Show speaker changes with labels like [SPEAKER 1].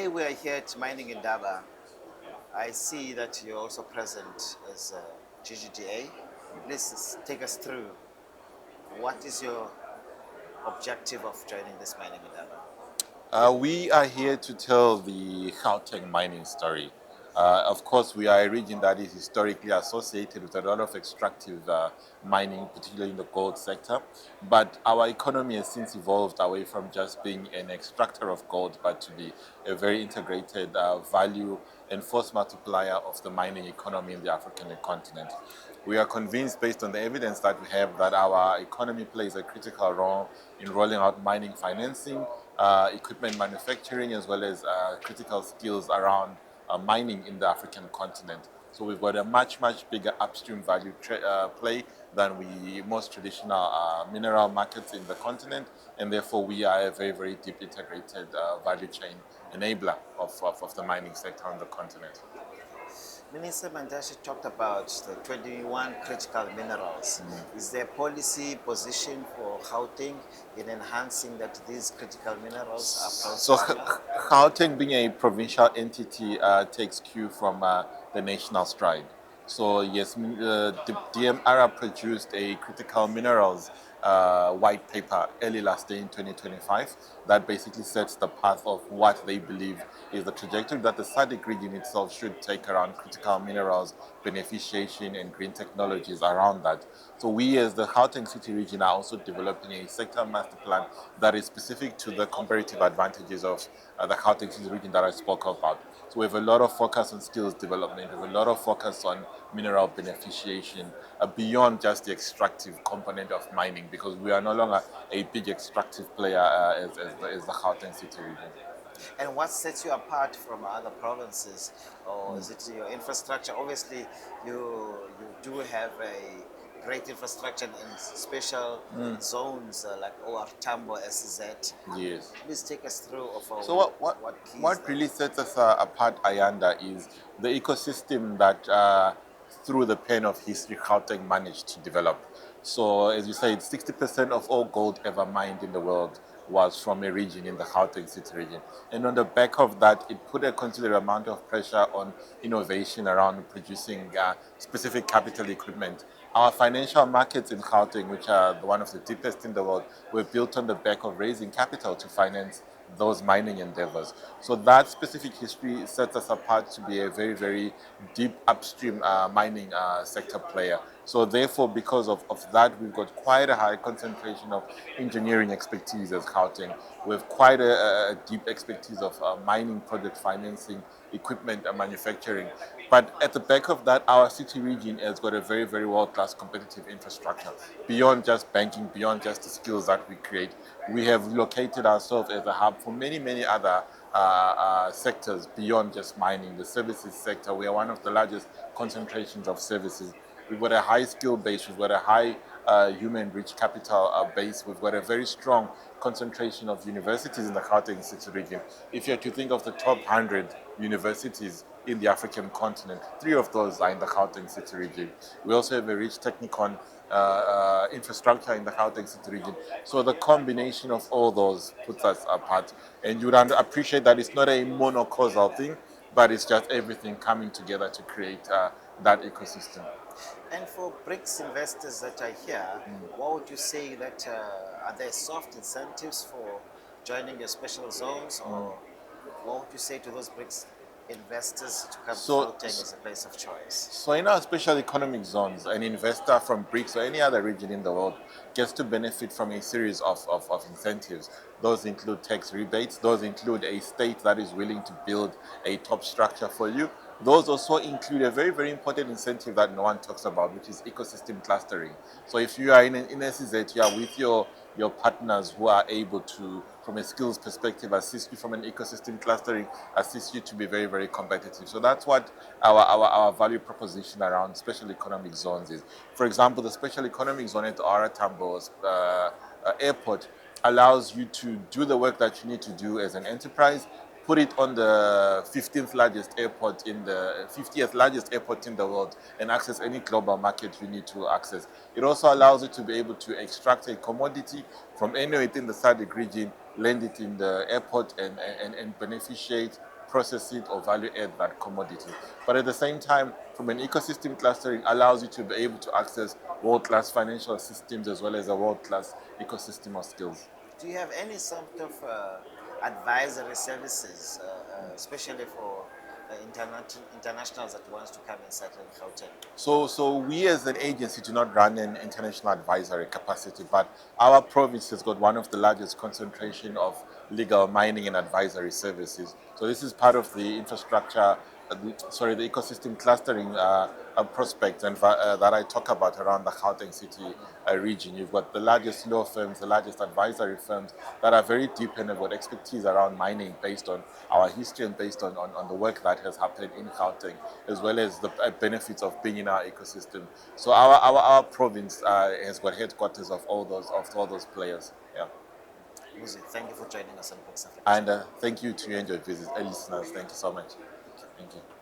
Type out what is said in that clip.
[SPEAKER 1] Today we are here at Mining Indaba. I see that you're also present as GGDA. Please take us through what is your objective of joining this Mining Indaba?
[SPEAKER 2] We are here to tell the Gauteng mining story. Of course, we are a region that is historically associated with a lot of extractive mining, particularly in the gold sector. But our economy has since evolved away from just being an extractor of gold, but to be a very integrated value and force multiplier of the mining economy in the African continent. We are convinced, based on the evidence that we have, that our economy plays a critical role in rolling out mining financing, equipment manufacturing, as well as critical skills around mining in the African continent. So we've got a much bigger upstream value play than most traditional mineral markets in the continent, and therefore we are a very deep integrated value chain enabler of the mining sector on the continent.
[SPEAKER 1] Minister Mandashi talked about the 21 critical minerals. Is there a policy position for Gauteng in enhancing that these critical minerals are
[SPEAKER 2] So
[SPEAKER 1] processed?
[SPEAKER 2] Gauteng, being a provincial entity, takes cue from the national stride. So yes, the DMR produced a critical minerals white paper early last year in 2025 that basically sets the path of what they believe is the trajectory that the SADC region itself should take around critical minerals, beneficiation, and green technologies around that. So we as the Gauteng City region are also developing a sector master plan that is specific to the comparative advantages of the Gauteng City region that I spoke about. So we have a lot of focus on skills development, we have a lot of focus on mineral beneficiation beyond just the extractive component of mining, because we are no longer a big extractive player as the Gauteng City region.
[SPEAKER 1] And what sets you apart from other provinces? Or is it your infrastructure? Obviously, you do have a great infrastructure in special zones like OR Tambo, SEZ.
[SPEAKER 2] Yes.
[SPEAKER 1] Please take us through of
[SPEAKER 2] So
[SPEAKER 1] keys
[SPEAKER 2] what
[SPEAKER 1] there.
[SPEAKER 2] really sets us apart, Ayanda, is the ecosystem that through the pen of history, Gauteng managed to develop. So as you said, 60% of all gold ever mined in the world was from a region in the Gauteng City region. And on the back of that, it put a considerable amount of pressure on innovation around producing specific capital equipment. Our financial markets in Gauteng, which are one of the deepest in the world, were built on the back of raising capital to finance those mining endeavors. So that specific history sets us apart to be a very deep upstream mining sector player. So therefore, because of that, we've got quite a high concentration of engineering expertise as Gauteng. We have quite a deep expertise of mining project financing, equipment and manufacturing. But at the back of that, our city region has got a very world-class competitive infrastructure. Beyond just banking, beyond just the skills that we create, we have located ourselves as a hub for many other sectors beyond just mining. The services sector, we are one of the largest concentrations of services. We've got a high skill base, we've got a high human rich capital base, we've got a very strong concentration of universities in the Gauteng City region. If you are to think of the top 100 universities in the African continent, 3 of those are in the Gauteng City region. We also have a rich technicon infrastructure in the Gauteng City region. So the combination of all those puts us apart. And you would appreciate that it's not a monocausal thing, but it's just everything coming together to create that ecosystem.
[SPEAKER 1] And for BRICS investors that are here, what would you say that are there soft incentives for joining your special zones, or what would you say to those BRICS investors to come to
[SPEAKER 2] So,
[SPEAKER 1] Gauteng as a place of choice?
[SPEAKER 2] So in our special economic zones, an investor from BRICS or any other region in the world gets to benefit from a series of incentives. Those include tax rebates. Those include a state that is willing to build a top structure for you. Those also include a very important incentive that no one talks about, which is ecosystem clustering. So if you are in a SEZ, you are with your partners who are able to, from a skills perspective, assist you from an ecosystem clustering, assist you to be very competitive. So that's what our value proposition around special economic zones is. For example, the special economic zone at OR Tambo's airport allows you to do the work that you need to do as an enterprise, put it on the 15th largest airport in the 50th largest airport in the world, and access any global market you need to access. It also allows you to be able to extract a commodity from anywhere within the SADC region, land it in the airport, and beneficiate process it or value add that commodity. But at the same time, from an ecosystem clustering, allows you to be able to access world-class financial systems as well as a world-class ecosystem of skills.
[SPEAKER 1] Do you have any sort of advisory services, especially for internationals that wants to come and settle in Gauteng?
[SPEAKER 2] So we as an agency do not run an international advisory capacity, but our province has got one of the largest concentration of legal mining and advisory services. So this is part of the infrastructure, the ecosystem clustering prospect that I talk about around the Gauteng City region. You've got the largest law firms, the largest advisory firms that are very deep and have got expertise around mining based on our history and based on the work that has happened in Gauteng, as well as the benefits of being in our ecosystem. So our province has got headquarters of all those players. Yeah.
[SPEAKER 1] Muzi, thank you for joining us on BRICS Africa
[SPEAKER 2] And
[SPEAKER 1] Channel.
[SPEAKER 2] thank you to you and your listeners. Thank you so much. Thank you.